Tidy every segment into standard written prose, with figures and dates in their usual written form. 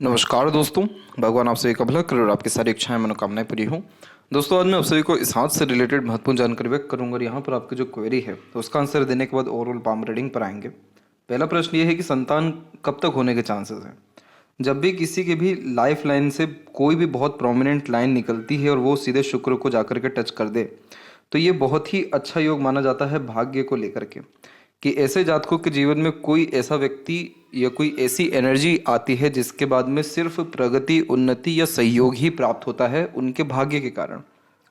नमस्कार दोस्तों। भगवान आप सभी का भला करे और आपकी सारी इच्छाएं मनोकामनाएं पूरी हों। दोस्तों, आज मैं आप सभी को इस हाथ से रिलेटेड महत्वपूर्ण जानकारी व्यक्त करूंगा और यहाँ पर आपकी जो क्वेरी है तो उसका आंसर देने के बाद ओवरऑल पाम रीडिंग पर आएंगे। पहला प्रश्न ये है कि संतान कब तक होने के चांसेस हैं। जब भी किसी के भी लाइफ लाइन से कोई भी बहुत प्रोमिनेंट लाइन निकलती है और वो सीधे शुक्र को जाकर के टच कर दे तो ये बहुत ही अच्छा योग माना जाता है भाग्य को लेकर के, कि ऐसे जातकों के जीवन में कोई ऐसा व्यक्ति या कोई ऐसी एनर्जी आती है जिसके बाद में सिर्फ प्रगति, उन्नति या सहयोग ही प्राप्त होता है उनके भाग्य के कारण।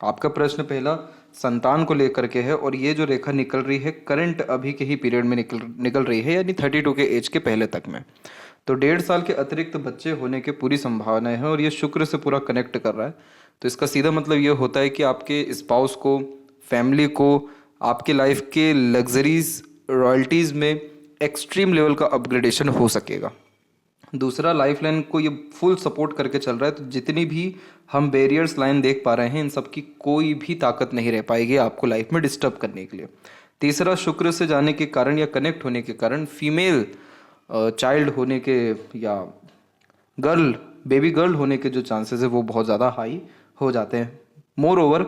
आपका प्रश्न पहला संतान को लेकर के है और ये जो रेखा निकल रही है करंट अभी के ही पीरियड में निकल रही है, यानी 32 के एज के पहले तक में। तो 1.5 साल के अतिरिक्त बच्चे होने की पूरी संभावना है और ये शुक्र से पूरा कनेक्ट कर रहा है। तो इसका सीधा मतलब ये होता है कि आपके स्पाउस को, फैमिली को, आपके लाइफ के लग्जरीज, रॉयल्टीज़ में एक्सट्रीम लेवल का अपग्रेडेशन हो सकेगा। दूसरा, लाइफ लाइन को ये फुल सपोर्ट करके चल रहा है, तो जितनी भी हम बैरियर्स लाइन देख पा रहे हैं इन सब की कोई भी ताकत नहीं रह पाएगी आपको लाइफ में डिस्टर्ब करने के लिए। तीसरा, शुक्र से जाने के कारण या कनेक्ट होने के कारण फीमेल चाइल्ड होने के या गर्ल, बेबी गर्ल होने के जो चांसेस है वो बहुत ज़्यादा हाई हो जाते हैं। मोर ओवर,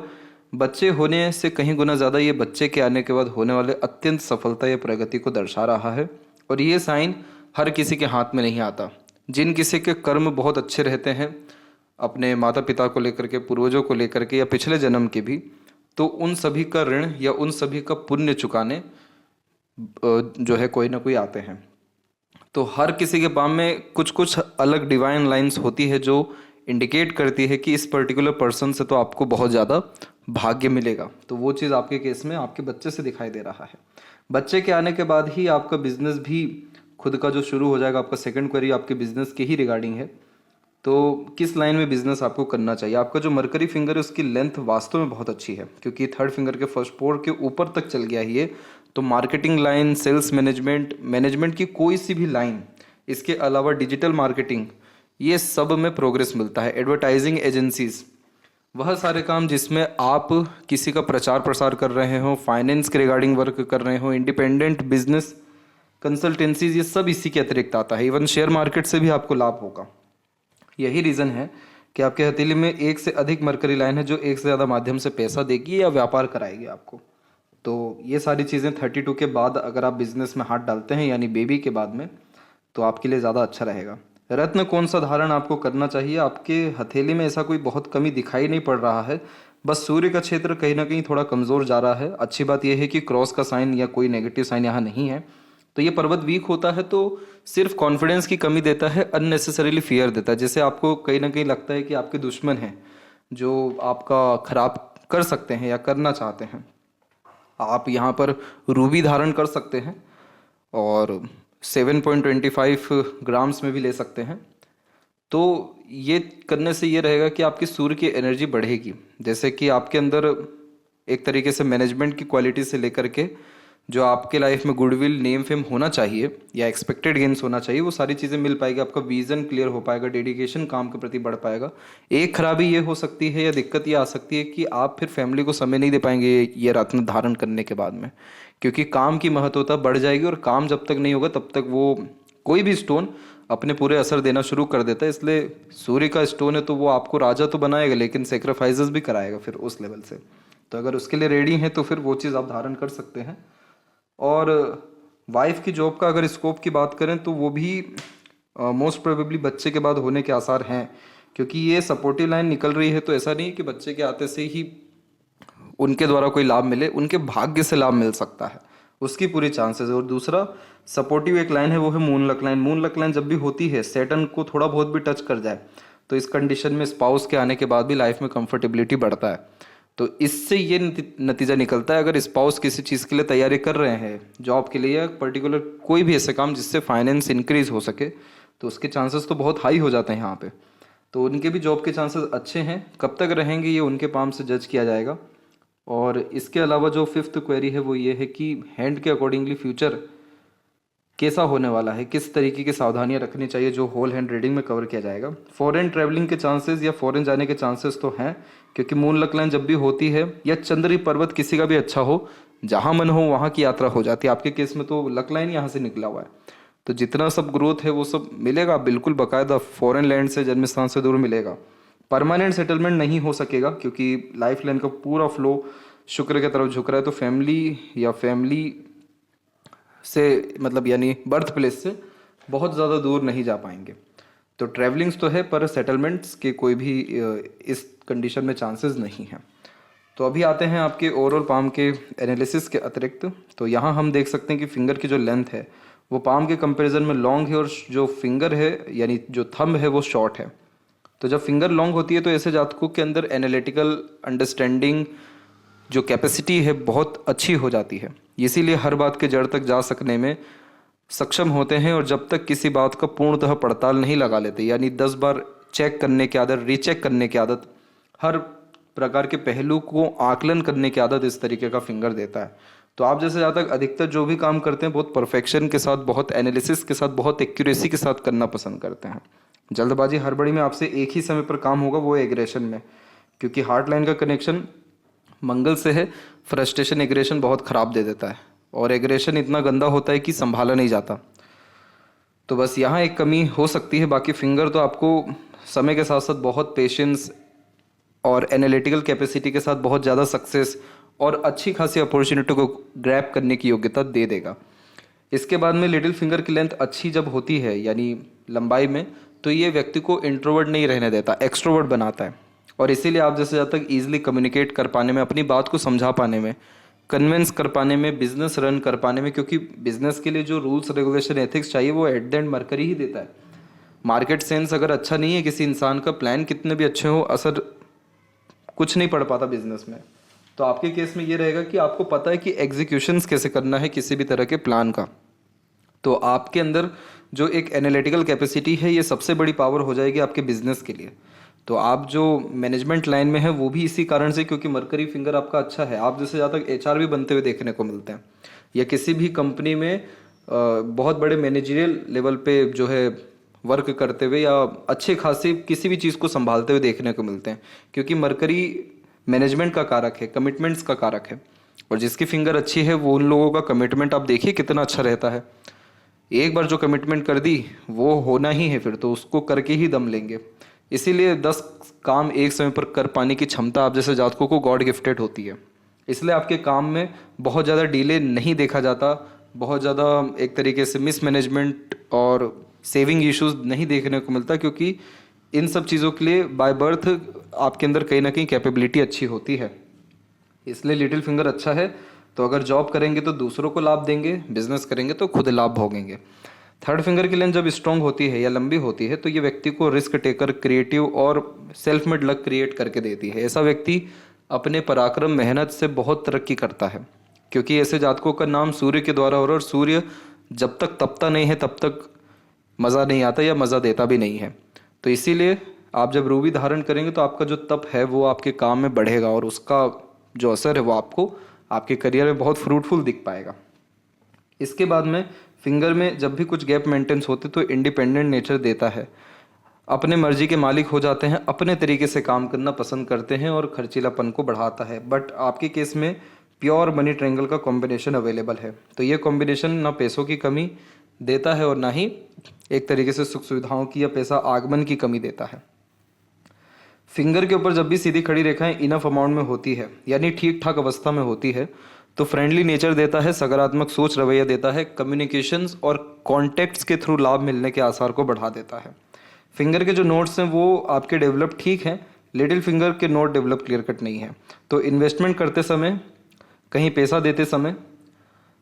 बच्चे होने से कहीं गुना ज़्यादा ये बच्चे के आने के बाद होने वाले अत्यंत सफलता या प्रगति को दर्शा रहा है। और ये साइन हर किसी के हाथ में नहीं आता। जिन किसी के कर्म बहुत अच्छे रहते हैं अपने माता पिता को लेकर के, पूर्वजों को लेकर के या पिछले जन्म के भी, तो उन सभी का ऋण या उन सभी का पुण्य चुकाने जो है कोई ना कोई आते हैं। तो हर किसी के पाम में कुछ कुछ अलग डिवाइन लाइंस होती है जो इंडिकेट करती है कि इस पर्टिकुलर पर्सन से तो आपको बहुत ज़्यादा भाग्य मिलेगा। तो वो चीज़ आपके केस में आपके बच्चे से दिखाई दे रहा है। बच्चे के आने के बाद ही आपका बिजनेस भी खुद का जो शुरू हो जाएगा। आपका सेकंड क्वेरी आपके बिजनेस के ही रिगार्डिंग है। तो किस लाइन में बिजनेस आपको करना चाहिए। आपका जो मरकरी फिंगर है उसकी लेंथ वास्तव में बहुत अच्छी है, क्योंकि थर्ड फिंगर के फर्स्ट पोर के ऊपर तक चल गया है ये। तो मार्केटिंग लाइन, सेल्स मैनेजमेंट की कोई सी भी लाइन, इसके अलावा डिजिटल मार्केटिंग, ये सब में प्रोग्रेस मिलता है। एडवर्टाइजिंग एजेंसीज, वह सारे काम जिसमें आप किसी का प्रचार प्रसार कर रहे हो, फाइनेंस के रिगार्डिंग वर्क कर रहे हो, इंडिपेंडेंट बिजनेस कंसल्टेंसीज, ये सब इसी के अतिरिक्त आता है। इवन शेयर मार्केट से भी आपको लाभ होगा। यही रीज़न है कि आपके हथेली में एक से अधिक मरकरी लाइन है जो एक से ज़्यादा माध्यम से पैसा देगी या व्यापार कराएगी आपको। तो ये सारी चीज़ें 32 के बाद अगर आप बिजनेस में हाथ डालते हैं, यानी बेबी के बाद में, तो आपके लिए ज़्यादा अच्छा रहेगा। रत्न कौन सा धारण आपको करना चाहिए। आपके हथेली में ऐसा कोई बहुत कमी दिखाई नहीं पड़ रहा है, बस सूर्य का क्षेत्र कहीं ना कहीं थोड़ा कमज़ोर जा रहा है। अच्छी बात यह है कि क्रॉस का साइन या कोई नेगेटिव साइन यहाँ नहीं है। तो ये पर्वत वीक होता है तो सिर्फ कॉन्फिडेंस की कमी देता है, अननेसेसरीली फियर देता है। जैसे आपको कहीं ना कहीं लगता है कि आपके दुश्मन हैं जो आपका खराब कर सकते हैं या करना चाहते हैं। आप यहाँ पर रूबी धारण कर सकते हैं और 7.25 ग्राम्स में भी ले सकते हैं। तो ये करने से ये रहेगा कि आपकी सूर्य की एनर्जी बढ़ेगी। जैसे कि आपके अंदर एक तरीके से मैनेजमेंट की क्वालिटी से लेकर के जो आपके लाइफ में गुडविल, नेम फेम होना चाहिए या एक्सपेक्टेड गेन्स होना चाहिए, वो सारी चीज़ें मिल पाएगी। आपका विजन क्लियर हो पाएगा, डेडिकेशन काम के प्रति बढ़ पाएगा। एक खराबी ये हो सकती है या दिक्कत ये आ सकती है कि आप फिर फैमिली को समय नहीं दे पाएंगे ये रत्न धारण करने के बाद में, क्योंकि काम की महत्वता बढ़ जाएगी और काम जब तक नहीं होगा तब तक वो कोई भी स्टोन अपने पूरे असर देना शुरू कर देता है। इसलिए सूर्य का स्टोन है तो वो आपको राजा तो बनाएगा लेकिन सेक्रीफाइसेस भी कराएगा फिर उस लेवल से। तो अगर उसके लिए रेडी हैं तो फिर वो चीज़ आप धारण कर सकते हैं। और वाइफ की जॉब का अगर स्कोप की बात करें तो वो भी मोस्ट प्रोबेबली बच्चे के बाद होने के आसार हैं, क्योंकि ये सपोर्टिव लाइन निकल रही है। तो ऐसा नहीं कि बच्चे के आते से ही उनके द्वारा कोई लाभ मिले, उनके भाग्य से लाभ मिल सकता है, उसकी पूरी चांसेस है। और दूसरा सपोर्टिव एक लाइन है, वो है moon luck line. Moon luck line जब भी होती है, सैटर्न को थोड़ा बहुत भी टच कर जाए तो इस कंडीशन में स्पाउस के आने के बाद भी लाइफ में कंफर्टेबिलिटी बढ़ता है। तो इससे ये नतीजा निकलता है, अगर स्पाउस किसी चीज़ के लिए तैयारी कर रहे हैं, जॉब के लिए या पर्टिकुलर कोई भी ऐसे काम जिससे फाइनेंस इंक्रीज हो सके, तो उसके चांसेस तो बहुत हाई हो जाते हैं यहाँ पे। तो उनके भी जॉब के चांसेस अच्छे हैं। कब तक रहेंगे ये उनके पाम से जज किया जाएगा। और इसके अलावा जो फिफ्थ क्वेरी है वो ये है कि हैंड के अकॉर्डिंगली फ्यूचर कैसा होने वाला है, किस तरीके की सावधानियां रखनी चाहिए, जो होल हैंड रीडिंग में कवर किया जाएगा। फॉरेन ट्रैवलिंग के चांसेस या फॉरेन जाने के चांसेस तो हैं, क्योंकि मून लक लाइन जब भी होती है या चंद्री पर्वत किसी का भी अच्छा हो, जहां मन हो वहां की यात्रा हो जाती है। आपके केस में तो लक लाइन यहाँ से निकला हुआ है। तो जितना सब ग्रोथ है वो सब मिलेगा बिल्कुल बाकायदा, फॉरेन लैंड से, जन्म स्थान से दूर मिलेगा। परमानेंट सेटलमेंट नहीं हो सकेगा क्योंकि लाइफ लाइन का पूरा फ्लो शुक्र की तरफ झुक रहा है, तो फैमिली या फैमिली से मतलब यानी बर्थ प्लेस से बहुत ज़्यादा दूर नहीं जा पाएंगे। तो ट्रैवलिंग्स तो है पर सेटलमेंट्स के कोई भी इस कंडीशन में चांसेस नहीं हैं। तो अभी आते हैं आपके ओवरऑल पाम के एनालिसिस के अतिरिक्त। तो यहाँ हम देख सकते हैं कि फिंगर की जो लेंथ है वो पाम के कंपैरिजन में लॉन्ग है और जो फिंगर है यानी जो थंब है वो शॉर्ट है। तो जब फिंगर लॉन्ग होती है तो ऐसे जातकों के अंदर एनालिटिकल अंडरस्टैंडिंग जो कैपेसिटी है बहुत अच्छी हो जाती है, इसीलिए हर बात के जड़ तक जा सकने में सक्षम होते हैं। और जब तक किसी बात का पूर्णतः पड़ताल नहीं लगा लेते, यानी 10 बार चेक करने की आदत, रीचेक करने की आदत, हर प्रकार के पहलू को आकलन करने की आदत इस तरीके का फिंगर देता है। तो आप जैसे जहाँ तक अधिकतर जो भी काम करते हैं बहुत परफेक्शन के साथ, बहुत एनालिसिस के साथ, बहुत एक्यूरेसी के साथ करना पसंद करते हैं। जल्दबाजी हड़बड़ी में आपसे एक ही समय पर काम होगा, वो एग्रेशन में, क्योंकि हार्ट लाइन का कनेक्शन मंगल से है। फ्रस्ट्रेशन एग्रेशन बहुत ख़राब दे देता है और एग्रेशन इतना गंदा होता है कि संभाला नहीं जाता। तो बस यहाँ एक कमी हो सकती है, बाकी फिंगर तो आपको समय के साथ साथ बहुत पेशेंस और एनालिटिकल कैपेसिटी के साथ बहुत ज़्यादा सक्सेस और अच्छी खासी अपॉर्चुनिटी को ग्रैब करने की योग्यता दे देगा। इसके बाद में लिटिल फिंगर की लेंथ अच्छी जब होती है यानी लंबाई में, तो ये व्यक्ति को इंट्रोवर्ट नहीं रहने देता, एक्सट्रोवर्ट बनाता है। और इसीलिए आप जैसे ज़्यादा तक ईजिली कम्युनिकेट कर पाने में, अपनी बात को समझा पाने में, कन्विंस कर पाने में, बिजनेस रन कर पाने में, क्योंकि बिजनेस के लिए जो रूल्स रेगुलेशन एथिक्स चाहिए वो एट द एंड मरकरी ही देता है। मार्केट सेंस अगर अच्छा नहीं है किसी इंसान का, प्लान कितने भी अच्छे हो, असर कुछ नहीं पड़ पाता बिजनेस में। तो आपके केस में ये रहेगा कि आपको पता है कि एग्जीक्यूशंस कैसे करना है किसी भी तरह के प्लान का। तो आपके अंदर जो एक एनालिटिकल कैपेसिटी है ये सबसे बड़ी पावर हो जाएगी आपके बिजनेस के लिए। तो आप जो मैनेजमेंट लाइन में है वो भी इसी कारण से, क्योंकि मरकरी फिंगर आपका अच्छा है। आप जैसे ज़्यादा तक एचआर भी बनते हुए देखने को मिलते हैं, या किसी भी कंपनी में बहुत बड़े मैनेजरियल लेवल पे जो है वर्क करते हुए, या अच्छे खासे किसी भी चीज़ को संभालते हुए देखने को मिलते हैं, क्योंकि मरकरी मैनेजमेंट का कारक है, कमिटमेंट्स का कारक है। और जिसकी फिंगर अच्छी है वो उन लोगों का कमिटमेंट आप देखिए कितना अच्छा रहता है। एक बार जो कमिटमेंट कर दी वो होना ही है, फिर तो उसको करके ही दम लेंगे। इसीलिए 10 काम एक समय पर कर पाने की क्षमता आप जैसे जातकों को गॉड गिफ्टेड होती है। इसलिए आपके काम में बहुत ज़्यादा डिले नहीं देखा जाता, बहुत ज़्यादा एक तरीके से मिसमैनेजमेंट और सेविंग इश्यूज नहीं देखने को मिलता, क्योंकि इन सब चीज़ों के लिए बाय बर्थ आपके अंदर कहीं ना कहीं कैपेबिलिटी अच्छी होती है। इसलिए लिटिल फिंगर अच्छा है। तो अगर जॉब करेंगे तो दूसरों को लाभ देंगे, बिजनेस करेंगे तो खुद लाभ भोगेंगे। थर्ड फिंगर की लेंथ जब स्ट्रॉन्ग होती है या लंबी होती है तो ये व्यक्ति को रिस्क टेकर, क्रिएटिव और सेल्फ मेड लक क्रिएट करके देती है। ऐसा व्यक्ति अपने पराक्रम, मेहनत से बहुत तरक्की करता है, क्योंकि ऐसे जातकों का नाम सूर्य के द्वारा हो रहा है, और सूर्य जब तक तपता नहीं है तब तक मज़ा नहीं आता या मज़ा देता भी नहीं है। तो इसीलिए आप जब रूबी धारण करेंगे तो आपका जो तप है वो आपके काम में बढ़ेगा, और उसका जो असर है वो आपको आपके करियर में बहुत फ्रूटफुल दिख पाएगा। इसके बाद में फिंगर में जब भी कुछ गैप मेंटेन्स होते तो इंडिपेंडेंट नेचर देता है, अपने मर्जी के मालिक हो जाते हैं, अपने तरीके से काम करना पसंद करते हैं और खर्चीलापन को बढ़ाता है। बट आपके केस में प्योर मनी ट्रायंगल का कॉम्बिनेशन अवेलेबल है, तो ये कॉम्बिनेशन ना पैसों की कमी देता है और ना ही एक तरीके से सुख सुविधाओं की या पैसा आगमन की कमी देता है। फिंगर के ऊपर जब भी सीधी खड़ी रेखाएं इनफ अमाउंट में होती है, यानी ठीक ठाक अवस्था में होती है, तो फ्रेंडली नेचर देता है, सकारात्मक सोच रवैया देता है, कम्युनिकेशंस और कॉन्टैक्ट्स के थ्रू लाभ मिलने के आसार को बढ़ा देता है। फिंगर के जो नोट्स हैं वो आपके डेवलप ठीक हैं, लिटिल फिंगर के नोट डेवलप क्लियर कट नहीं है। तो इन्वेस्टमेंट करते समय, कहीं पैसा देते समय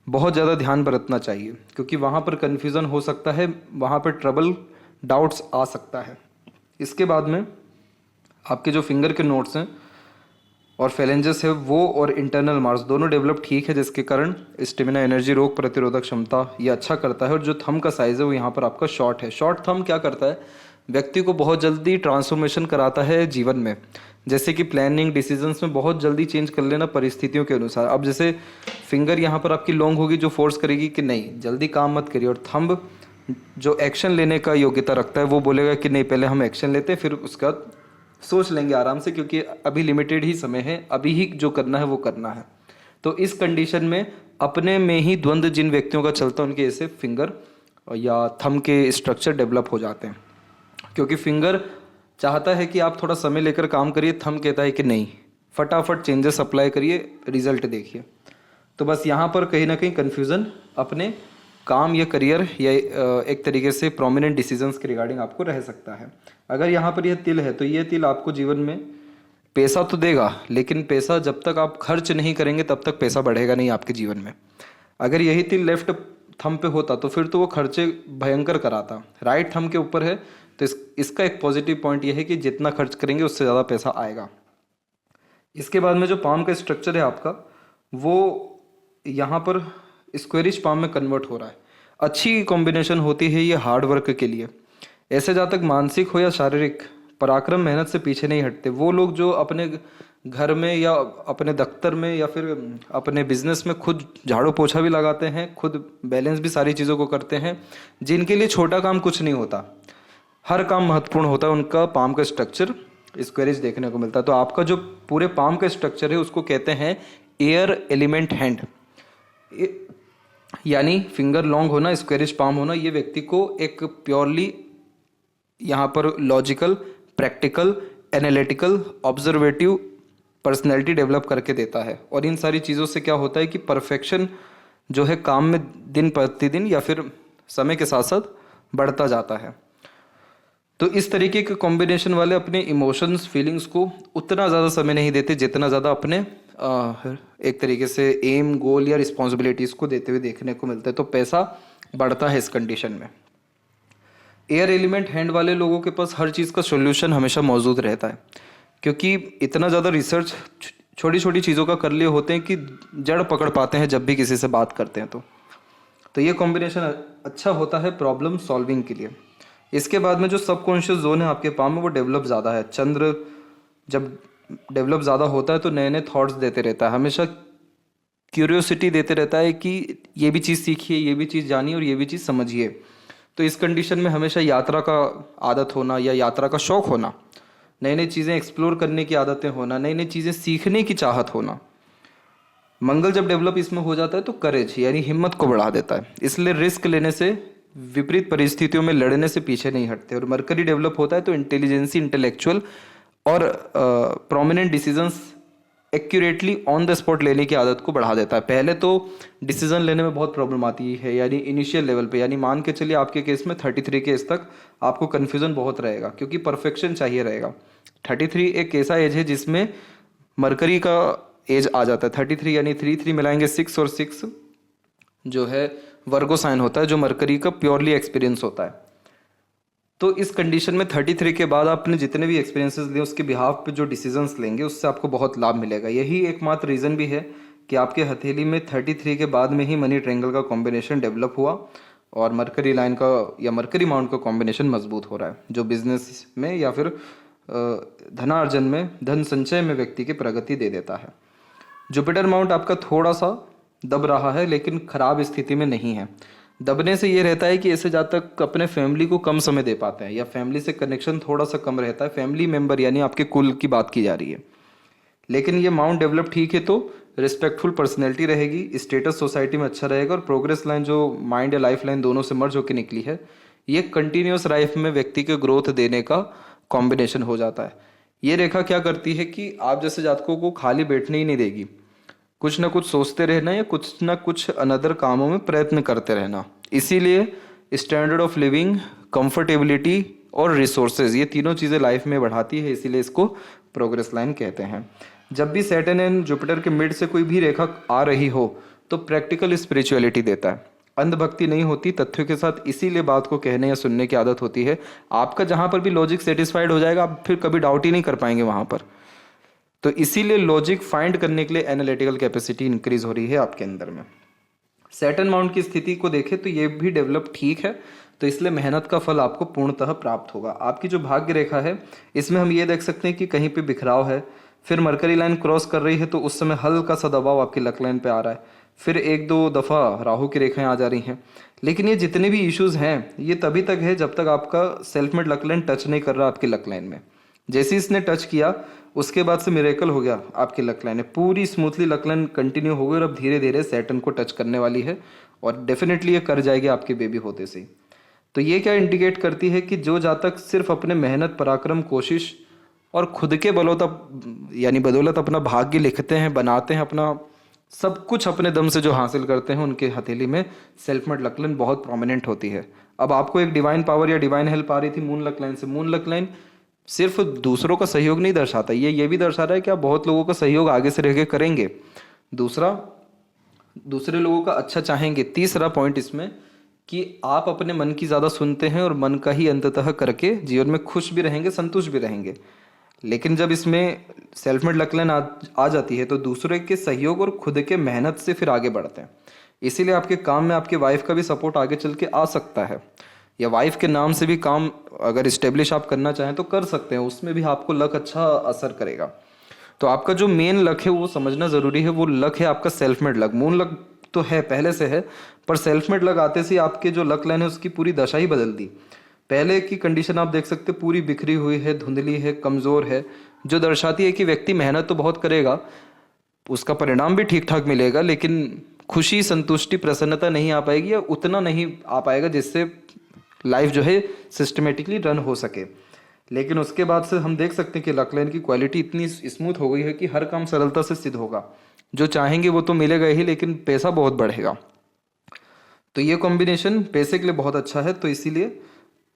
बहुत ज़्यादा ध्यान बरतना चाहिए, क्योंकि वहाँ पर कन्फ्यूज़न हो सकता है, वहाँ पर ट्रबल, डाउट्स आ सकता है। इसके बाद में आपके जो फिंगर के नोट्स हैं और फेलेंजेस है वो और इंटरनल मार्स दोनों डेवलप ठीक है, जिसके कारण स्टेमिना, एनर्जी, रोग प्रतिरोधक क्षमता ये अच्छा करता है। और जो थंब का साइज़ है वो यहाँ पर आपका शॉर्ट है। शॉर्ट थंब क्या करता है, व्यक्ति को बहुत जल्दी ट्रांसफॉर्मेशन कराता है जीवन में, जैसे कि प्लानिंग, डिसीजंस में बहुत जल्दी चेंज कर लेना परिस्थितियों के अनुसार। अब जैसे फिंगर यहाँ पर आपकी लॉन्ग होगी जो फोर्स करेगी कि नहीं जल्दी काम मत करिए, और थंब जो एक्शन लेने का योग्यता रखता है वो बोलेगा कि नहीं पहले हम एक्शन लेते हैं, फिर उसका सोच लेंगे आराम से, क्योंकि अभी लिमिटेड ही समय है, अभी ही जो करना है वो करना है। तो इस कंडीशन में अपने में ही द्वंद्व जिन व्यक्तियों का चलता है उनके ऐसे फिंगर या थंब के स्ट्रक्चर डेवलप हो जाते हैं, क्योंकि फिंगर चाहता है कि आप थोड़ा समय लेकर काम करिए, थंब कहता है कि नहीं, फटाफट चेंजेस अप्लाई करिए, रिजल्ट देखिए। तो बस यहाँ पर कहीं ना कहीं कन्फ्यूज़न अपने काम या करियर या एक तरीके से प्रोमिनेंट डिसीजंस के रिगार्डिंग आपको रह सकता है। अगर यहाँ पर यह तिल है तो ये तिल आपको जीवन में पैसा तो देगा, लेकिन पैसा जब तक आप खर्च नहीं करेंगे तब तक पैसा बढ़ेगा नहीं आपके जीवन में। अगर यही तिल लेफ्ट थंब पे होता तो फिर तो वो खर्चे भयंकर कराता। राइट थंब के ऊपर है तो इसका एक पॉजिटिव पॉइंट ये है कि जितना खर्च करेंगे उससे ज़्यादा पैसा आएगा। इसके बाद में जो पाम का स्ट्रक्चर है आपका, वो यहाँ पर स्क्वेरिश पाम में कन्वर्ट हो रहा है। अच्छी कॉम्बिनेशन होती है ये हार्ड वर्क के लिए। ऐसे जहाँ तक मानसिक हो या शारीरिक, पराक्रम मेहनत से पीछे नहीं हटते। वो लोग जो अपने घर में या अपने दफ्तर में या फिर अपने बिजनेस में खुद झाड़ू पोछा भी लगाते हैं, खुद बैलेंस भी सारी चीज़ों को करते हैं, जिनके लिए छोटा काम कुछ नहीं होता, हर काम महत्वपूर्ण होता है, उनका पाम का स्ट्रक्चर स्क्वेरिश देखने को मिलता है। तो आपका जो पूरे पाम का स्ट्रक्चर है उसको कहते हैं एयर एलिमेंट हैंड, यानी फिंगर लॉन्ग होना, स्क्वेरिश पाम होना, ये व्यक्ति को एक प्योरली यहाँ पर logical, practical, analytical, observative personality develop करके देता है। और इन सारी चीज़ों से क्या होता है कि परफेक्शन जो है काम में दिन प्रतिदिन या फिर समय के साथ साथ बढ़ता जाता है। तो इस तरीके के कॉम्बिनेशन वाले अपने इमोशंस, फीलिंग्स को उतना ज़्यादा समय नहीं देते जितना ज़्यादा अपने एक तरीके से एम, गोल या रिस्पॉन्सिबिलिटीज़ को देते हुए देखने को मिलता है। तो पैसा बढ़ता है इस कंडीशन में। एयर एलिमेंट हैंड वाले लोगों के पास हर चीज़ का सोल्यूशन हमेशा मौजूद रहता है, क्योंकि इतना ज़्यादा रिसर्च छोटी छोटी चीज़ों का कर लिए होते हैं कि जड़ पकड़ पाते हैं जब भी किसी से बात करते हैं। तो ये कॉम्बिनेशन अच्छा होता है प्रॉब्लम सॉल्विंग के लिए। इसके बाद में जो सबकॉन्शियस जोन है आपके पाम में, वो डेवलप ज़्यादा है। चंद्र जब डेवलप ज़्यादा होता है तो नए नए थॉट्स देते रहता है, हमेशा क्यूरियोसिटी देते रहता है कि ये भी चीज़ सीखिए, ये भी चीज़ जानिए और ये भी चीज़ समझिए। तो इस कंडीशन में हमेशा यात्रा का आदत होना या यात्रा का शौक होना, नई नई चीज़ें एक्सप्लोर करने की आदतें होना, नई नई चीज़ें सीखने की चाहत होना। मंगल जब डेवलप इसमें हो जाता है तो करेज यानी हिम्मत को बढ़ा देता है, इसलिए रिस्क लेने से, विपरीत परिस्थितियों में लड़ने से पीछे नहीं हटते। और मरकरी डेवलप होता है तो इंटेलिजेंसी, इंटेलेक्चुअल और prominent decisions accurately on the spot लेने की आदत को बढ़ा देता है। पहले तो डिसीजन लेने में बहुत प्रॉब्लम आती है, यानी इनिशियल लेवल पे, यानी मान के चलिए आपके केस में 33 के एज तक आपको कन्फ्यूजन बहुत रहेगा, क्योंकि परफेक्शन चाहिए रहेगा। 33 एक ऐसा एज है जिसमें मरकरी का एज आ जाता है। 33 यानी 3 मिलाएंगे 6, और 6 जो है वर्गो साइन होता है, जो मरकरी का प्योरली एक्सपीरियंस होता है। तो इस कंडीशन में 33 के बाद आपने जितने भी एक्सपीरियंसेस लिए उसके बिहाफ पे जो डिसीजंस लेंगे उससे आपको बहुत लाभ मिलेगा। यही एकमात्र रीज़न भी है कि आपके हथेली में 33 के बाद में ही मनी ट्रायंगल का कॉम्बिनेशन डेवलप हुआ और मरकरी लाइन का या मरकरी माउंट का कॉम्बिनेशन मजबूत हो रहा है, जो बिजनेस में या फिर धनार्जन में, धन संचय में व्यक्ति की प्रगति दे देता है। जुपिटर माउंट आपका थोड़ा सा दब रहा है, लेकिन खराब स्थिति में नहीं है। दबने से ये रहता है कि ऐसे जहाँ तक अपने फैमिली को कम समय दे पाते हैं या फैमिली से कनेक्शन थोड़ा सा कम रहता है, फैमिली मेंबर यानी आपके कुल की बात की जा रही है। लेकिन ये माउंट डेवलप ठीक है तो रिस्पेक्टफुल पर्सनैलिटी रहेगी, स्टेटस सोसाइटी में अच्छा रहेगा, और प्रोग्रेस लाइन जो माइंड या लाइफ लाइन दोनों से मर्ज होकर निकली है, ये कंटिन्यूस लाइफ में व्यक्ति के ग्रोथ देने का कॉम्बिनेशन हो जाता है। ये रेखा क्या करती है कि आप जैसे जातकों को खाली बैठने ही नहीं देगी, कुछ ना कुछ सोचते रहना या कुछ ना कुछ अनदर कामों में प्रयत्न करते रहना। इसीलिए स्टैंडर्ड ऑफ लिविंग, कंफर्टेबिलिटी और रिसोर्सेज, ये तीनों चीज़ें लाइफ में बढ़ाती है, इसीलिए इसको प्रोग्रेस लाइन कहते हैं। जब भी सैटर्न एंड जुपिटर के मिड से कोई भी रेखा आ रही हो तो प्रैक्टिकल स्पिरिचुअलिटी देता है, अंधभक्ति नहीं होती तथ्यों के साथ, इसीलिए बात को कहने या सुनने की आदत होती है। आपका जहाँ पर भी लॉजिक सेटिस्फाइड हो जाएगा, आप फिर कभी डाउट ही नहीं कर पाएंगे वहाँ पर। तो इसीलिए लॉजिक फाइंड करने के लिए एनालिटिकल कैपेसिटी इंक्रीज हो रही है आपके अंदर में। सैटर्न माउंट की स्थिति को देखें तो ये भी डेवलप ठीक है, तो इसलिए मेहनत का फल आपको पूर्णतः प्राप्त होगा। आपकी जो भाग्य रेखा है इसमें हम ये देख सकते हैं कि कहीं पे बिखराव है, फिर मरकरी लाइन क्रॉस कर रही है तो उस समय हल्का सा दबाव आपकी लक लाइन पे आ रहा है, फिर 1-2 दफ़ा राहु की रेखाएं आ जा रही हैं। लेकिन ये जितने भी इश्यूज हैं ये तभी तक है जब तक आपका self made luck line touch नहीं कर रहा आपकी लक लाइन में। जैसे ही इसने टच किया उसके बाद से मिरेकल हो गया, आपकी लक लाइन है पूरी स्मूथली लक लाइन कंटिन्यू हो गई और अब धीरे धीरे सैटर्न को टच करने वाली है और डेफिनेटली ये कर जाएगी आपके बेबी होते से ही। तो ये क्या इंडिकेट करती है कि जो जातक सिर्फ अपने मेहनत, पराक्रम, कोशिश और खुद के यानी बदौलत अपना भाग्य लिखते हैं, बनाते हैं, अपना सब कुछ अपने दम से जो हासिल करते हैं, उनके हथेली में सेल्फ मेड लक लाइन बहुत प्रोमिनेंट होती है। अब आपको एक डिवाइन पावर या डिवाइन हेल्प आ रही थी मून लक लाइन से। मून लक लाइन सिर्फ दूसरों का सहयोग नहीं दर्शाता, ये भी दर्शा रहा है कि आप बहुत लोगों का सहयोग आगे से रह के करेंगे। दूसरा, दूसरे लोगों का अच्छा चाहेंगे। तीसरा पॉइंट इसमें कि आप अपने मन की ज़्यादा सुनते हैं और मन का ही अंततः करके जीवन में खुश भी रहेंगे, संतुष्ट भी रहेंगे। लेकिन जब इसमें सेल्फ मेड लक लाइन आ जाती है तो दूसरे के सहयोग और खुद के मेहनत से फिर आगे बढ़ते हैं। इसीलिए आपके काम में आपके वाइफ का भी सपोर्ट आगे चल के आ सकता है, या वाइफ के नाम से भी काम अगर इस्टेब्लिश आप करना चाहें तो कर सकते हैं, उसमें भी आपको लक अच्छा असर करेगा। तो आपका जो मेन लक है वो समझना ज़रूरी है, वो लक है आपका self made luck. Moon luck तो है, पहले से है, पर सेल्फ मेड लक आते से आपके जो लक लाइन है उसकी पूरी दशा ही बदल दी। पहले की कंडीशन आप देख सकते पूरी बिखरी हुई है, धुंधली है, कमज़ोर है, जो दर्शाती है कि व्यक्ति मेहनत तो बहुत करेगा, उसका परिणाम भी ठीक ठाक मिलेगा, लेकिन खुशी, संतुष्टि, प्रसन्नता नहीं आ पाएगी या उतना नहीं आ पाएगा जिससे लाइफ जो है सिस्टमेटिकली रन हो सके। लेकिन उसके बाद से हम देख सकते हैं कि लक लाइन की क्वालिटी इतनी स्मूथ हो गई है कि हर काम सरलता से सिद्ध होगा। जो चाहेंगे वो तो मिलेगा ही, लेकिन पैसा बहुत बढ़ेगा। तो ये कॉम्बिनेशन पैसे के लिए बहुत अच्छा है। तो इसीलिए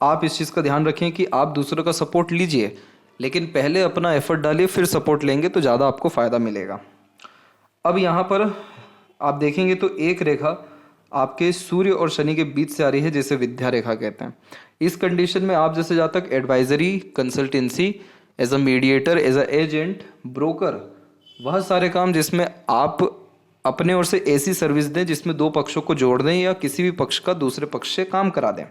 आप इस चीज़ का ध्यान रखें कि आप दूसरों का सपोर्ट लीजिए, लेकिन पहले अपना एफर्ट डालिए, फिर सपोर्ट लेंगे तो ज़्यादा आपको फ़ायदा मिलेगा। अब यहाँ पर आप देखेंगे तो एक रेखा आपके सूर्य और शनि के बीच से आ रही है, जिसे विद्या रेखा कहते हैं। इस कंडीशन में आप जैसे जहाँ तक advisory, consultancy, as a mediator, as a agent, broker, वह सारे काम जिसमें आप अपने ओर से ऐसी सर्विस दें जिसमें दो पक्षों को जोड़ दें या किसी भी पक्ष का दूसरे पक्ष से काम करा दें,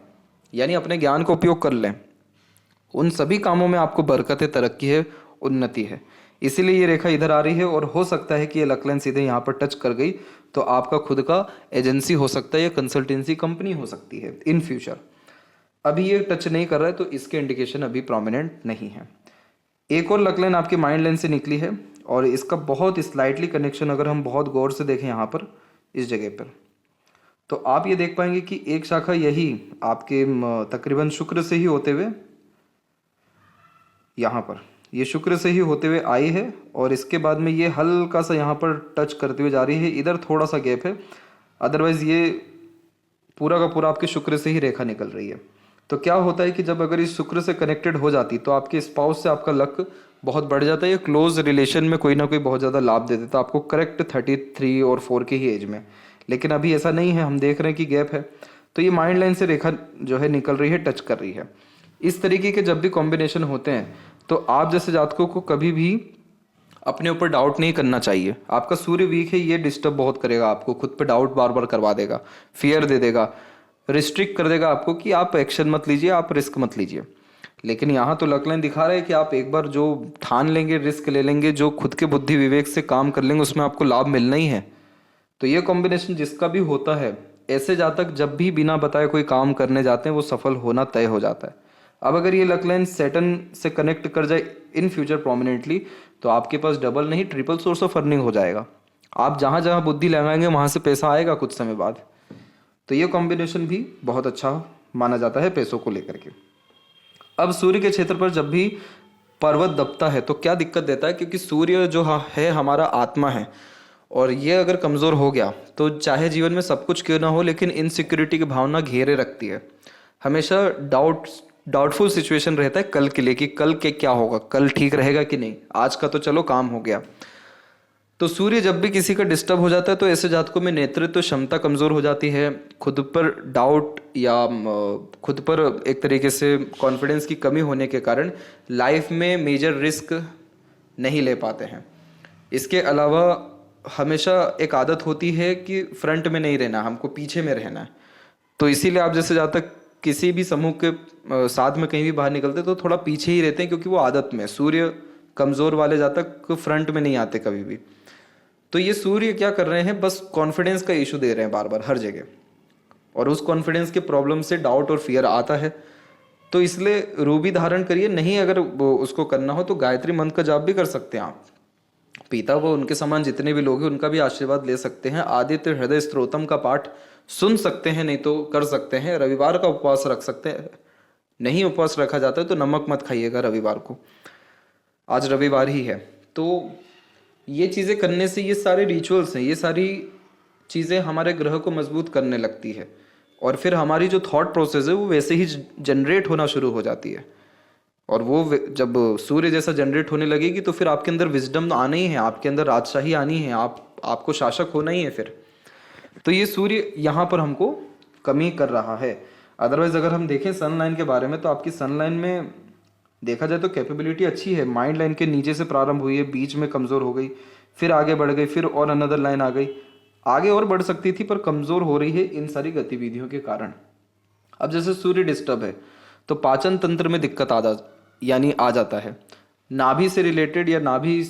यानी अपने ज्ञान का उपयोग कर लें, उन सभी कामों में आपको बरकत है, तरक्की है, उन्नति है। इसीलिए ये रेखा इधर आ रही है और हो सकता है कि ये लक लाइन सीधे यहाँ पर टच कर गई तो आपका खुद का एजेंसी हो सकता है या कंसल्टेंसी कंपनी हो सकती है इन फ्यूचर। अभी ये टच नहीं कर रहा है तो इसके इंडिकेशन अभी प्रोमिनेंट नहीं है। एक और लक लाइन आपकी माइंड लाइन से निकली है और इसका बहुत स्लाइटली कनेक्शन अगर हम बहुत गौर से देखें यहाँ पर इस जगह पर, तो आप ये देख पाएंगे कि एक शाखा यही आपके तकरीबन शुक्र से ही होते हुए यहाँ पर, ये शुक्र से ही होते हुए आई है और इसके बाद में ये हल्का सा यहाँ पर टच करते हुए जा रही है। इधर थोड़ा सा गैप है, अदरवाइज ये पूरा का पूरा आपके शुक्र से ही रेखा निकल रही है। तो क्या होता है कि जब अगर इस शुक्र से कनेक्टेड हो जाती तो आपके स्पाउस से आपका लक बहुत बढ़ जाता है, या क्लोज रिलेशन में कोई ना कोई बहुत ज़्यादा लाभ दे देता आपको करेक्ट 33 और 4 के ही एज में। लेकिन अभी ऐसा नहीं है, हम देख रहे हैं कि गैप है, तो ये माइंड लाइन से रेखा जो है निकल रही है, टच कर रही है। इस तरीके के जब भी कॉम्बिनेशन होते हैं तो आप जैसे जातकों को कभी भी अपने ऊपर डाउट नहीं करना चाहिए। आपका सूर्य वीक है, ये डिस्टर्ब बहुत करेगा आपको, खुद पे डाउट बार बार करवा देगा, फियर दे देगा, रिस्ट्रिक्ट कर देगा आपको कि आप एक्शन मत लीजिए, आप रिस्क मत लीजिए। लेकिन यहाँ तो लक लाइन दिखा रहा है कि आप एक बार जो ठान लेंगे, रिस्क ले लेंगे, जो खुद के बुद्धि विवेक से काम कर लेंगे, उसमें आपको लाभ मिलना ही है। तो ये कॉम्बिनेशन जिसका भी होता है, ऐसे जातक जब भी बिना बताए कोई काम करने जाते हैं वो सफल होना तय हो जाता है। अब अगर ये लक लाइन सैटर्न से कनेक्ट कर जाए इन फ्यूचर प्रोमिनेंटली तो आपके पास डबल नहीं ट्रिपल सोर्स ऑफ अर्निंग हो जाएगा। आप जहाँ जहाँ बुद्धि लगाएंगे वहाँ से पैसा आएगा कुछ समय बाद। तो ये कॉम्बिनेशन भी बहुत अच्छा माना जाता है पैसों को लेकर के। अब सूर्य के क्षेत्र पर जब भी पर्वत दबता है तो क्या दिक्कत देता है, क्योंकि सूर्य जो है हमारा आत्मा है और ये अगर कमज़ोर हो गया तो चाहे जीवन में सब कुछ क्यों ना हो, लेकिन इनसिक्योरिटी की भावना घेरे रखती है। हमेशा डाउटफुल सिचुएशन रहता है कल के लिए कि कल के क्या होगा, कल ठीक रहेगा कि नहीं, आज का तो चलो काम हो गया। तो सूर्य जब भी किसी का डिस्टर्ब हो जाता है तो ऐसे जातकों में नेतृत्व क्षमता कमज़ोर हो जाती है, खुद पर डाउट या खुद पर एक तरीके से कॉन्फिडेंस की कमी होने के कारण लाइफ में मेजर रिस्क नहीं ले पाते हैं। इसके अलावा हमेशा एक आदत होती है कि फ्रंट में नहीं रहना, हमको पीछे में रहना है। तो इसीलिए आप जैसे जातक किसी भी समूह के साथ में कहीं भी बाहर निकलते तो थोड़ा पीछे ही रहते हैं, क्योंकि वो आदत में सूर्य कमज़ोर वाले जातक फ्रंट में नहीं आते कभी भी। तो ये सूर्य क्या कर रहे हैं, बस कॉन्फिडेंस का इशू दे रहे हैं बार बार हर जगह, और उस कॉन्फिडेंस के प्रॉब्लम से डाउट और फियर आता है। तो इसलिए रूबी धारण करिए। नहीं अगर वो उसको करना हो तो गायत्री मंत्र का जाप भी कर सकते हैं आप। पिता व उनके समान जितने भी लोग हैं उनका भी आशीर्वाद ले सकते हैं। आदित्य हृदय स्तोत्रम का पाठ सुन सकते हैं, नहीं तो कर सकते हैं। रविवार का उपवास रख सकते हैं। नहीं उपवास रखा जाता है तो नमक मत खाइएगा रविवार को, आज रविवार ही है। तो ये चीज़ें करने से, ये सारे रिचुअल्स हैं, ये सारी चीज़ें हमारे ग्रह को मजबूत करने लगती है और फिर हमारी जो थॉट प्रोसेस है वो वैसे ही जनरेट होना शुरू हो जाती है। और वो जब सूर्य जैसा जनरेट होने लगेगी तो फिर आपके अंदर विजडम आना ही है, आपके अंदर राजशाही आनी है, आपको शासक होना ही है फिर। तो ये सूर्य यहाँ पर हमको कमी कर रहा है। अदरवाइज अगर हम देखें सन लाइन के बारे में तो आपकी सन लाइन में देखा जाए तो कैपेबिलिटी अच्छी है। माइंड लाइन के नीचे से प्रारंभ हुई है, बीच में कमज़ोर हो गई, फिर आगे बढ़ गई, फिर और अनदर लाइन आ गई, आगे और बढ़ सकती थी पर कमज़ोर हो रही है इन सारी गतिविधियों के कारण। अब जैसे सूर्य डिस्टर्ब है तो पाचन तंत्र में दिक्कत आ जाता है। नाभि से रिलेटेड या नाभि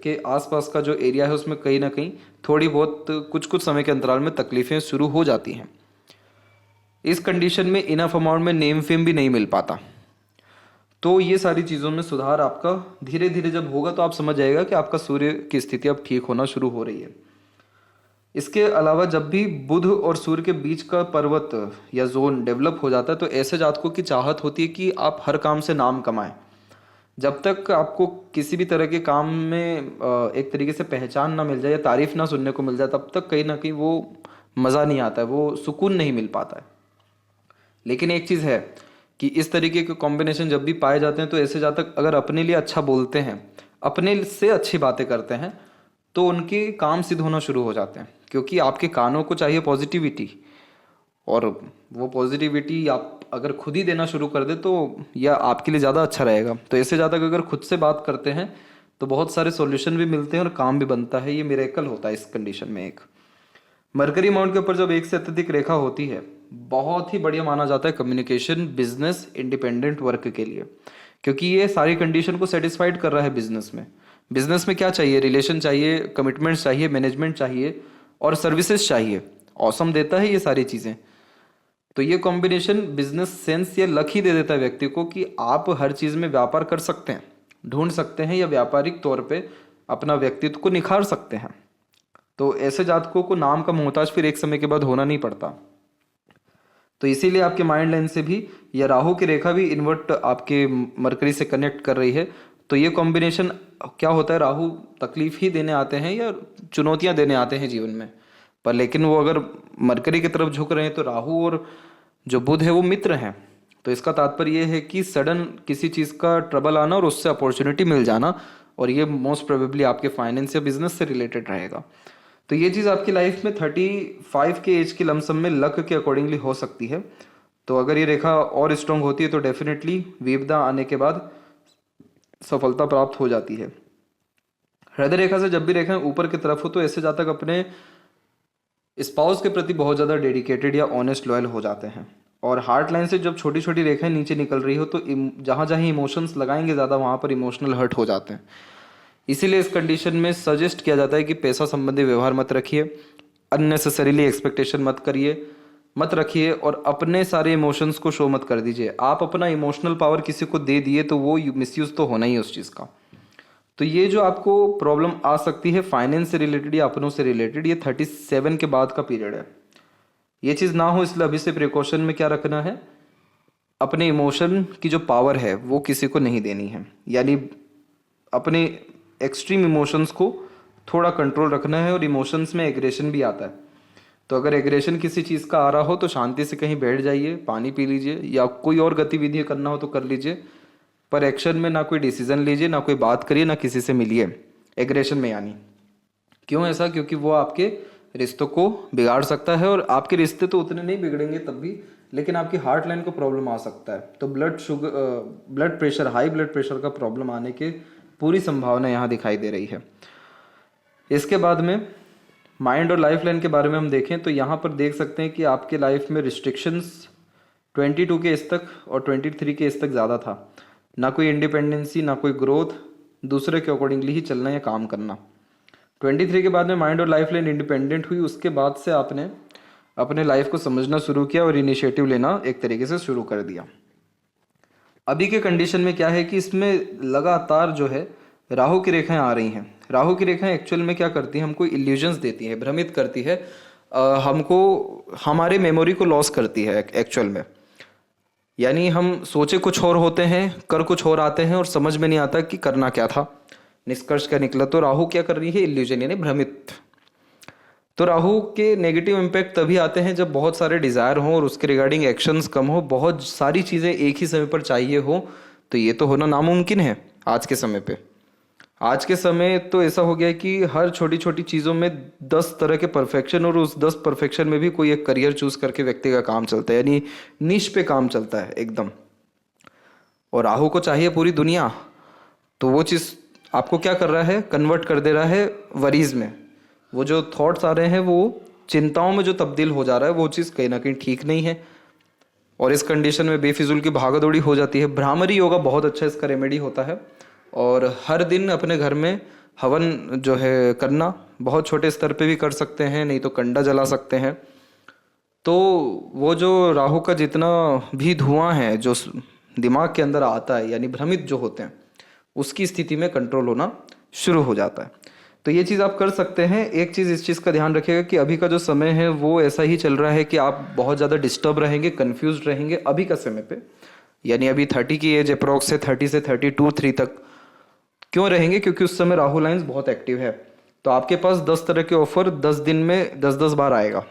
के आसपास का जो एरिया है उसमें कहीं ना कहीं थोड़ी बहुत कुछ कुछ समय के अंतराल में तकलीफें शुरू हो जाती हैं। इस कंडीशन में इनफ अमाउंट में नेम फेम भी नहीं मिल पाता। तो ये सारी चीज़ों में सुधार आपका धीरे धीरे जब होगा तो आप समझ जाएगा कि आपका सूर्य की स्थिति अब ठीक होना शुरू हो रही है। इसके अलावा जब भी बुध और सूर्य के बीच का पर्वत या जोन डेवलप हो जाता है तो ऐसे जातकों की चाहत होती है कि आप हर काम से नाम कमाएं। जब तक आपको किसी भी तरह के काम में एक तरीके से पहचान ना मिल जाए या तारीफ ना सुनने को मिल जाए तब तक कहीं ना कहीं वो मज़ा नहीं आता है, वो सुकून नहीं मिल पाता है। लेकिन एक चीज़ है कि इस तरीके के कॉम्बिनेशन जब भी पाए जाते हैं तो ऐसे जातक अगर अपने लिए अच्छा बोलते हैं, अपने से अच्छी बातें करते हैं तो उनके काम सिद्ध होना शुरू हो जाते हैं। क्योंकि आपके कानों को चाहिए पॉजिटिविटी, और वो पॉजिटिविटी आप अगर खुद ही देना शुरू कर दे तो यह आपके लिए ज़्यादा अच्छा रहेगा। तो ऐसे जातक अगर खुद से बात करते हैं तो बहुत सारे सॉल्यूशन भी मिलते हैं और काम भी बनता है। ये मिरेकल होता है इस कंडीशन में। एक मरकरी माउंट के ऊपर जब एक से अत्यधिक रेखा होती है बहुत ही बढ़िया माना जाता है कम्युनिकेशन, बिजनेस, इंडिपेंडेंट वर्क के लिए, क्योंकि ये सारी कंडीशन को सेटिस्फाइड कर रहा है बिजनेस में। बिजनेस में क्या चाहिए? रिलेशन चाहिए, कमिटमेंट्स चाहिए, मैनेजमेंट चाहिए और सर्विसेज चाहिए। ऑसम देता है ये सारी चीज़ें। तो ये कॉम्बिनेशन बिजनेस सेंस या लक ही दे देता है व्यक्ति को कि आप हर चीज़ में व्यापार कर सकते हैं, ढूंढ सकते हैं या व्यापारिक तौर पे अपना व्यक्तित्व को निखार सकते हैं। तो ऐसे जातकों को नाम का मोहताज फिर एक समय के बाद होना नहीं पड़ता। तो इसीलिए आपके माइंड लाइन से भी या राहु की रेखा भी इन्वर्ट आपके मरकरी से कनेक्ट कर रही है। तो ये कॉम्बिनेशन क्या होता है, राहु तकलीफ ही देने आते हैं या चुनौतियां देने आते हैं जीवन में, पर लेकिन वो अगर मरकरी की तरफ झुक रहे हैं तो राहु और जो बुध है वो मित्र हैं। तो इसका तात्पर्य ये है कि सडन किसी चीज़ का ट्रबल आना और उससे अपॉर्चुनिटी मिल जाना, और ये मोस्ट प्रोबेबली आपके फाइनेंस या बिजनेस से रिलेटेड रहेगा। तो ये चीज़ आपकी लाइफ में 35 के एज की लमसम में लक के अकॉर्डिंगली हो सकती है। तो अगर ये रेखा और स्ट्रॉन्ग होती है तो डेफिनेटली विपदा आने के बाद सफलता प्राप्त हो जाती है। हृदय रेखा से जब भी रेखाएं ऊपर की तरफ हो तो ऐसे जातक अपने स्पाउस के प्रति बहुत ज़्यादा डेडिकेटेड या ऑनेस्ट लॉयल हो जाते हैं। और हार्ट लाइन से जब छोटी छोटी रेखाएं नीचे निकल रही हो तो जहाँ जहाँ इमोशंस लगाएंगे ज़्यादा वहाँ पर इमोशनल हर्ट हो जाते हैं। इसीलिए इस कंडीशन में सजेस्ट किया जाता है कि पैसा संबंधी व्यवहार मत रखिए, अननेसेसरीली एक्सपेक्टेशन मत रखिए और अपने सारे इमोशंस को शो मत कर दीजिए। आप अपना इमोशनल पावर किसी को दे दिए तो वो मिसयूज़ तो होना ही है उस चीज़ का। तो ये जो आपको प्रॉब्लम आ सकती है फाइनेंस से रिलेटेड या अपनों से रिलेटेड, ये 37 के बाद का पीरियड है। ये चीज़ ना हो इसलिए अभी से प्रिकॉशन में क्या रखना है, अपने इमोशन की जो पावर है वो किसी को नहीं देनी है, यानी अपने एक्सट्रीम इमोशंस को थोड़ा कंट्रोल रखना है। और इमोशंस में एग्रेशन भी आता है। तो अगर एग्रेशन किसी चीज़ का आ रहा हो तो शांति से कहीं बैठ जाइए, पानी पी लीजिए या कोई और गतिविधि करना हो तो कर लीजिए, पर एक्शन में ना कोई डिसीजन लीजिए, ना कोई बात करिए, ना किसी से मिलिए एग्रेशन में। यानी क्यों ऐसा? क्योंकि वो आपके रिश्तों को बिगाड़ सकता है। और आपके रिश्ते तो उतने नहीं बिगड़ेंगे तब भी, लेकिन आपकी हार्ट लाइन को प्रॉब्लम आ सकता है। तो blood pressure, high blood pressure का प्रॉब्लम आने के पूरी संभावना यहाँ दिखाई दे रही है। इसके बाद में माइंड और लाइफ लाइन के बारे में हम देखें तो यहाँ पर देख सकते हैं कि आपके लाइफ में रिस्ट्रिक्शंस 22 के एज तक और 23 के एज तक ज़्यादा था। ना कोई इंडिपेंडेंसी, ना कोई ग्रोथ, दूसरे के अकॉर्डिंगली ही चलना या काम करना। 23 के बाद में माइंड और लाइफ लाइन इंडिपेंडेंट हुई। उसके बाद से आपने अपने लाइफ को समझना शुरू किया और इनिशिएटिव लेना एक तरीके से शुरू कर दिया। अभी के कंडीशन में क्या है कि इसमें लगातार जो है राहु की रेखाएं आ रही हैं। राहु की रेखाएं एक्चुअल में क्या करती हैं, हमको इल्यूजन्स देती है, भ्रमित करती है, हमको हमारे मेमोरी को लॉस करती है एक्चुअल में। यानी हम सोचे कुछ और होते हैं, कर कुछ और आते हैं और समझ में नहीं आता कि करना क्या था, निष्कर्ष क्या निकला। तो राहु क्या कर रही है, इल्यूजन यानी भ्रमित। तो राहु के नेगेटिव इम्पैक्ट तभी आते हैं जब बहुत सारे डिजायर हों और उसके रिगार्डिंग एक्शंस कम हो, बहुत सारी चीज़ें एक ही समय पर चाहिए हो। तो ये तो होना नामुमकिन है आज के समय पे। आज के समय तो ऐसा हो गया है कि हर छोटी छोटी चीज़ों में 10 तरह के परफेक्शन, और उस 10 परफेक्शन में भी कोई एक करियर चूज करके व्यक्ति का काम चलता है, यानी निश पे काम चलता है एकदम। और राहु को चाहिए पूरी दुनिया, तो वो चीज़ आपको क्या कर रहा है, कन्वर्ट कर दे रहा है वरीज में। वो जो थॉट्स आ रहे हैं वो चिंताओं में जो तब्दील हो जा रहा है, वो चीज़ कहीं ना कहीं ठीक नहीं है। और इस कंडीशन में बेफिजूल की भागदौड़ी हो जाती है। भ्रामरी योगा बहुत अच्छा इसका रेमेडी होता है। और हर दिन अपने घर में हवन जो है करना, बहुत छोटे स्तर पे भी कर सकते हैं, नहीं तो कंडा जला सकते हैं। तो वो जो राहु का जितना भी धुआं है जो दिमाग के अंदर आता है, यानी भ्रमित जो होते हैं, उसकी स्थिति में कंट्रोल होना शुरू हो जाता है। तो ये चीज़ आप कर सकते हैं। एक चीज़ इस चीज़ का ध्यान रखिएगा कि अभी का जो समय है वो ऐसा ही चल रहा है कि आप बहुत ज़्यादा डिस्टर्ब रहेंगे, कंफ्यूज रहेंगे अभी का समय पे। यानी अभी 30 की एज अप्रोक्स से 30 से 32-3 तक क्यों रहेंगे, क्योंकि उस समय राहु लाइंस बहुत एक्टिव है। तो आपके पास 10 तरह के ऑफर 10 दिन में 10-10 बार आएगा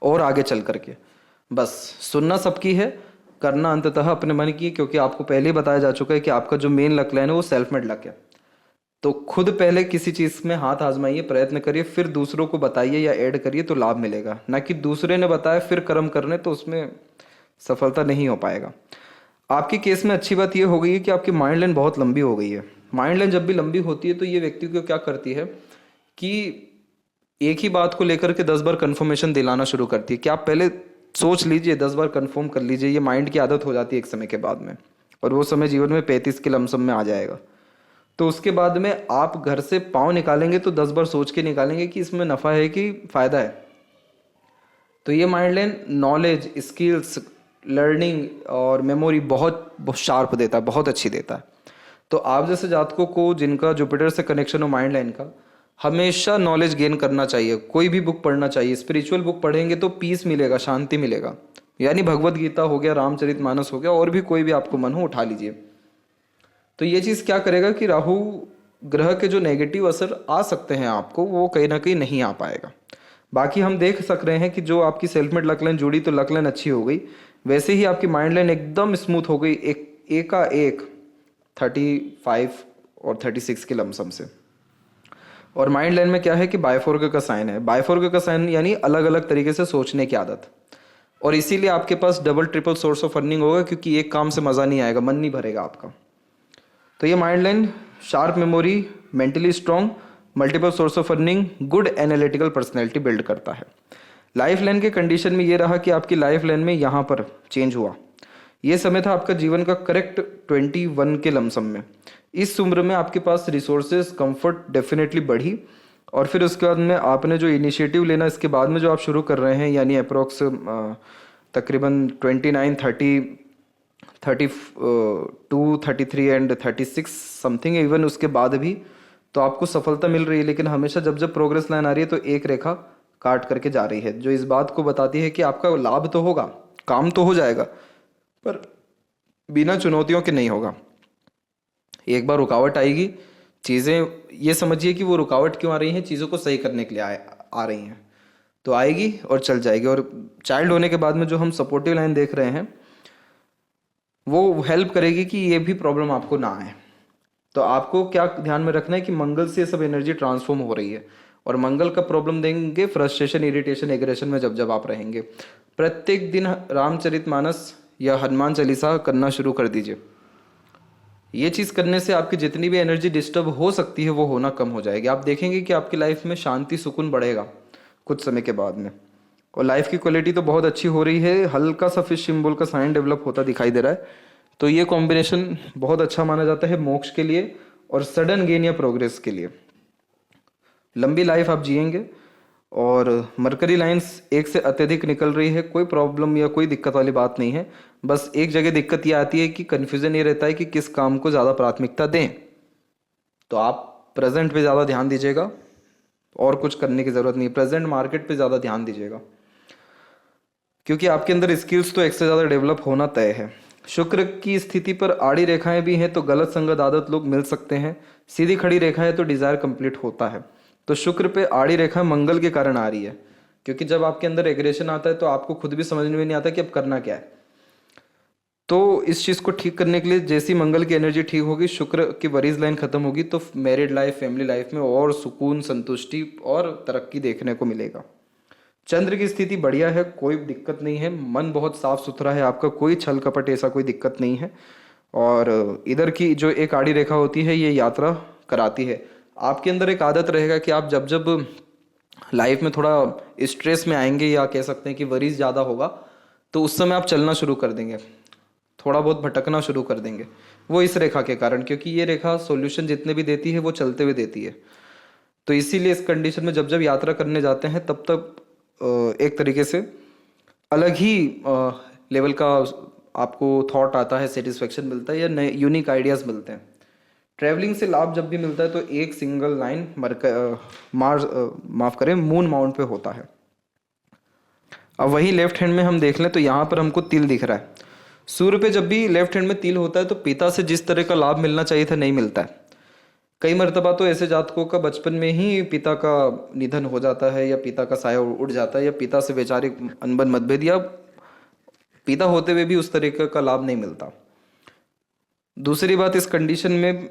और आगे चल करके। बस सुनना सबकी है, करना अंततः अपने मन की, क्योंकि आपको पहले ही बताया जा चुका है कि आपका जो मेन लक लाइन है वो सेल्फ मेड लक है। तो खुद पहले किसी चीज़ में हाथ आजमाइए, प्रयत्न करिए, फिर दूसरों को बताइए या ऐड करिए तो लाभ मिलेगा। ना कि दूसरे ने बताया फिर कर्म करने, तो उसमें सफलता नहीं हो पाएगा। आपके केस में अच्छी बात यह हो गई है कि आपकी माइंड लाइन बहुत लंबी हो गई है। माइंड लाइन जब भी लंबी होती है तो ये व्यक्ति को क्या करती है कि एक ही बात को लेकर के 10 बार कन्फर्मेशन दिलाना शुरू करती है कि आप पहले सोच लीजिए, 10 बार कन्फर्म कर लीजिए। ये माइंड की आदत हो जाती है एक समय के बाद में, और वो समय जीवन में 35 के लमसम में आ जाएगा। तो उसके बाद में आप घर से पाँव निकालेंगे तो 10 बार सोच के निकालेंगे कि इसमें नफ़ा है कि फ़ायदा है। तो ये mind line knowledge, skills, learning और मेमोरी बहुत शार्प देता है, बहुत अच्छी देता है। तो आप जैसे जातकों को जिनका जुपिटर से कनेक्शन हो माइंड लाइन का, हमेशा नॉलेज गेन करना चाहिए, कोई भी बुक पढ़ना चाहिए। स्पिरिचुअल बुक पढ़ेंगे तो पीस मिलेगा, शांति मिलेगा। यानी भगवत गीता हो गया, रामचरितमानस हो गया, और भी कोई भी आपको मन हो उठा लीजिए। तो ये चीज़ क्या करेगा कि राहु ग्रह के जो नेगेटिव असर आ सकते हैं आपको, वो कहीं ना कहीं नहीं आ पाएगा। बाकी हम देख सक रहे हैं कि जो आपकी सेल्फ मेड लक लाइन जुड़ी तो लक लाइन अच्छी हो गई, वैसे ही आपकी माइंड लाइन एकदम स्मूथ हो गई, एक का एक 35 और 36 के लमसम से। और माइंड लाइन में क्या है कि बायफोर्ग का साइन है। बायफोर्ग का साइन यानी अलग अलग तरीके से सोचने की आदत। और इसीलिए आपके पास double triple source of earning होगा, क्योंकि एक काम से मज़ा नहीं आएगा, मन नहीं भरेगा आपका। तो ये mind line sharp memory, mentally strong, multiple source of earning, good analytical personality build करता है। लाइफ लाइन के कंडीशन में ये रहा कि आपकी लाइफ लाइन में यहाँ पर चेंज हुआ। ये समय था आपका जीवन का करेक्ट 21 के लमसम में। इस उम्र में आपके पास रिसोर्सेज, कंफर्ट डेफिनेटली बढ़ी। और फिर उसके बाद में आपने जो इनिशिएटिव लेना इसके बाद में जो आप शुरू कर रहे हैं, यानी अप्रोक्स तकरीबन 29, 30, 32, 33 एंड 36 समथिंग, इवन उसके बाद भी तो आपको सफलता मिल रही है। लेकिन हमेशा जब जब प्रोग्रेस लाइन आ रही है तो एक रेखा काट करके जा रही है, जो इस बात को बताती है कि आपका लाभ तो होगा, काम तो हो जाएगा, पर बिना चुनौतियों के नहीं होगा। एक बार रुकावट आएगी, चीज़ें ये समझिए कि वो रुकावट क्यों आ रही हैं, चीज़ों को सही करने के लिए आ रही हैं, तो आएगी और चल जाएगी। और चाइल्ड होने के बाद में जो हम सपोर्टिव लाइन देख रहे हैं वो हेल्प करेगी कि ये भी प्रॉब्लम आपको ना आए। तो आपको क्या ध्यान में रखना है कि मंगल से सब एनर्जी ट्रांसफॉर्म हो रही है, और मंगल का प्रॉब्लम देंगे फ्रस्ट्रेशन, इरिटेशन, एग्रेशन में जब जब आप रहेंगे। प्रत्येक दिन रामचरितमानस या हनुमान चालीसा करना शुरू कर दीजिए। ये चीज़ करने से आपकी जितनी भी एनर्जी डिस्टर्ब हो सकती है वो होना कम हो जाएगी। आप देखेंगे कि आपकी लाइफ में शांति, सुकून बढ़ेगा कुछ समय के बाद में, और लाइफ की क्वालिटी तो बहुत अच्छी हो रही है। हल्का सा फिश सिंबल का साइन डेवलप होता दिखाई दे रहा है। तो ये कॉम्बिनेशन बहुत अच्छा माना जाता है मोक्ष के लिए और सडन गेन या प्रोग्रेस के लिए। लंबी लाइफ आप जिएंगे और मरकरी लाइंस एक से अत्यधिक निकल रही है। कोई प्रॉब्लम या कोई दिक्कत वाली बात नहीं है, बस एक जगह दिक्कत ये आती है कि कन्फ्यूज़न ये रहता है कि किस काम को ज़्यादा प्राथमिकता दें। तो आप प्रेजेंट पे ज़्यादा ध्यान दीजिएगा, और कुछ करने की ज़रूरत नहीं है। प्रेजेंट मार्केट पे ज़्यादा ध्यान दीजिएगा, क्योंकि आपके अंदर स्किल्स तो एक से ज़्यादा डेवलप होना तय है। शुक्र की स्थिति पर आड़ी रेखाएं भी हैं तो गलत संगत आदत लोग मिल सकते हैं। सीधी खड़ी रेखा है तो डिज़ायर कंप्लीट होता है। तो शुक्र पे आड़ी रेखा मंगल के कारण आ रही है, क्योंकि जब आपके अंदर एग्रेशन आता है तो आपको खुद भी समझ में नहीं आता कि अब करना क्या है। तो इस चीज़ को ठीक करने के लिए जैसी मंगल की एनर्जी ठीक होगी, शुक्र की वरीज लाइन खत्म होगी, तो मैरिड लाइफ, फैमिली लाइफ में और सुकून, संतुष्टि और तरक्की देखने को मिलेगा। चंद्र की स्थिति बढ़िया है, कोई दिक्कत नहीं है। मन बहुत साफ सुथरा है आपका, कोई छल कपट ऐसा कोई दिक्कत नहीं है। और इधर की जो एक आड़ी रेखा होती है ये यात्रा कराती है। आपके अंदर एक आदत रहेगा कि आप जब जब लाइफ में थोड़ा स्ट्रेस में आएंगे, या कह सकते हैं कि वरीज ज़्यादा होगा, तो उस समय आप चलना शुरू कर देंगे, थोड़ा बहुत भटकना शुरू कर देंगे। वो इस रेखा के कारण, क्योंकि ये रेखा सॉल्यूशन जितने भी देती है वो चलते हुए देती है। तो इसीलिए इस कंडीशन में जब जब यात्रा करने जाते हैं तब तब एक तरीके से अलग ही लेवल का आपको थॉट आता है, सेटिस्फेक्शन मिलता है, या नए यूनिक आइडियाज़ मिलते हैं। ट्रैवलिंग से लाभ जब भी मिलता है तो एक सिंगल लाइन माफ़ करें, मून माउंट पे होता है। अब वही लेफ्ट हैंड में हम देख लें तो यहाँ पर हमको तिल दिख रहा है। सूर्य पे जब भी लेफ्ट हैंड में तिल होता है तो पिता से जिस तरह का लाभ मिलना चाहिए था नहीं मिलता है। कई मर्तबा तो ऐसे जातकों का बचपन में ही पिता का निधन हो जाता है, या पिता का साया उड़ जाता है, या पिता से वैचारिक अनबन मतभेद, या पिता होते हुए भी उस तरीके का लाभ नहीं मिलता। दूसरी बात, इस कंडीशन में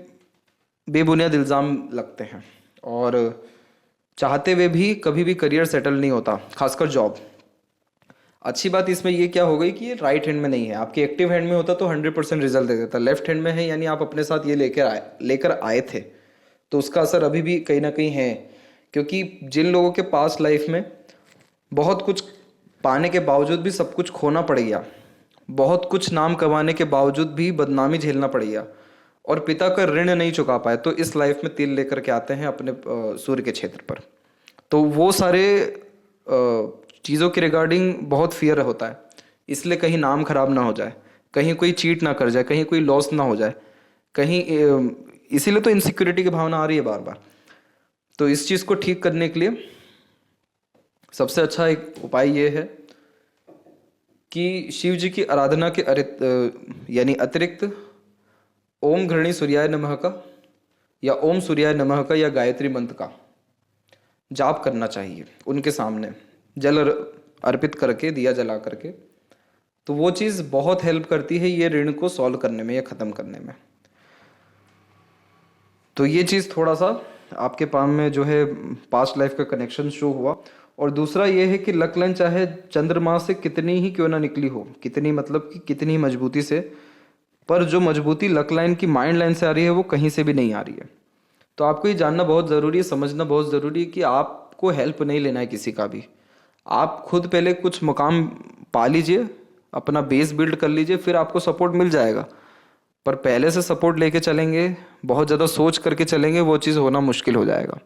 बेबुनियाद इल्ज़ाम लगते हैं, और चाहते हुए भी कभी भी करियर सेटल नहीं होता, खासकर जॉब। अच्छी बात इसमें ये क्या हो गई कि ये राइट हैंड में नहीं है। आपके एक्टिव हैंड में होता तो 100% रिजल्ट दे देता। लेफ्ट हैंड में है, यानी आप अपने साथ ये लेकर आए थे, तो उसका असर अभी भी कहीं ना कहीं है। क्योंकि जिन लोगों के पास लाइफ में बहुत कुछ पाने के बावजूद भी सब कुछ खोना पड़ गया, बहुत कुछ नाम कमाने के बावजूद भी बदनामी झेलना पड़ गया, और पिता का ऋण नहीं चुका पाए, तो इस लाइफ में तिल लेकर के आते हैं अपने सूर्य के क्षेत्र पर। तो वो सारे चीज़ों के रिगार्डिंग बहुत फियर होता है, इसलिए कहीं नाम खराब ना हो जाए, कहीं कोई चीट ना कर जाए, कहीं कोई लॉस ना हो जाए, कहीं इसीलिए तो इनसिक्योरिटी की भावना आ रही है बार बार। तो इस चीज़ को ठीक करने के लिए सबसे अच्छा एक उपाय ये है कि शिव जी की आराधना के यानी अतिरिक्त ओम घृणी सूर्याय नमः का, या ओम सूर्याय नमः का, या गायत्री मंत्र का जाप करना चाहिए उनके सामने, जल अर्पित करके, दिया जला करके। तो वो चीज़ बहुत हेल्प करती है ये ऋण को सॉल्व करने में या ख़त्म करने में। तो ये चीज़ थोड़ा सा आपके पाम में जो है पास्ट लाइफ का कनेक्शन शो हुआ। और दूसरा ये है कि लक लाइन चाहे चंद्रमा से कितनी ही क्यों ना निकली हो, कितनी मतलब कि कितनी ही मजबूती से, पर जो मजबूती लक लाइन की माइंड लाइन से आ रही है वो कहीं से भी नहीं आ रही है। तो आपको ये जानना बहुत ज़रूरी है, समझना बहुत ज़रूरी है कि आपको हेल्प नहीं लेना है किसी का भी। आप खुद पहले कुछ मुकाम पा लीजिए, अपना बेस बिल्ड कर लीजिए, फिर आपको सपोर्ट मिल जाएगा। पर पहले से सपोर्ट लेके चलेंगे, बहुत ज़्यादा सोच करके चलेंगे, वो चीज़ होना मुश्किल हो जाएगा।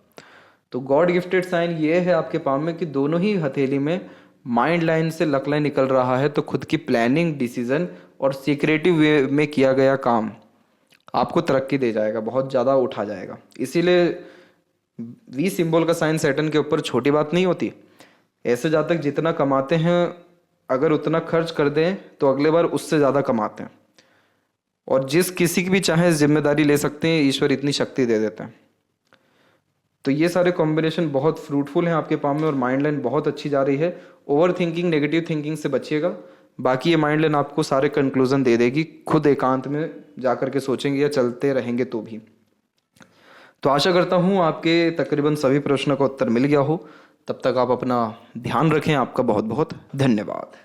तो गॉड गिफ्टेड साइन ये है आपके पाम में कि दोनों ही हथेली में माइंड लाइन से लक लाइन निकल रहा है, तो खुद की प्लानिंग, डिसीजन और सीक्रेटिव वे में किया गया काम आपको तरक्की दे जाएगा, बहुत ज़्यादा उठा जाएगा। इसीलिए वी सिंबल का साइन सैटर्न के ऊपर छोटी बात नहीं होती। ऐसे जातक जितना कमाते हैं, अगर उतना खर्च कर दें तो अगले बार उससे ज़्यादा कमाते हैं, और जिस किसी की भी चाहे जिम्मेदारी ले सकते हैं, ईश्वर इतनी शक्ति दे देते हैं। तो ये सारे कॉम्बिनेशन बहुत फ्रूटफुल हैं आपके पाम में, और माइंड लाइन बहुत अच्छी जा रही है। ओवर थिंकिंग, नेगेटिव थिंकिंग से बचिएगा, बाकी ये माइंड लाइन आपको सारे कंक्लूजन दे देगी, खुद एकांत में जा करके सोचेंगे या चलते रहेंगे तो भी। तो आशा करता हूँ आपके तकरीबन सभी प्रश्नों का उत्तर मिल गया हो। तब तक आप अपना ध्यान रखें। आपका बहुत बहुत धन्यवाद।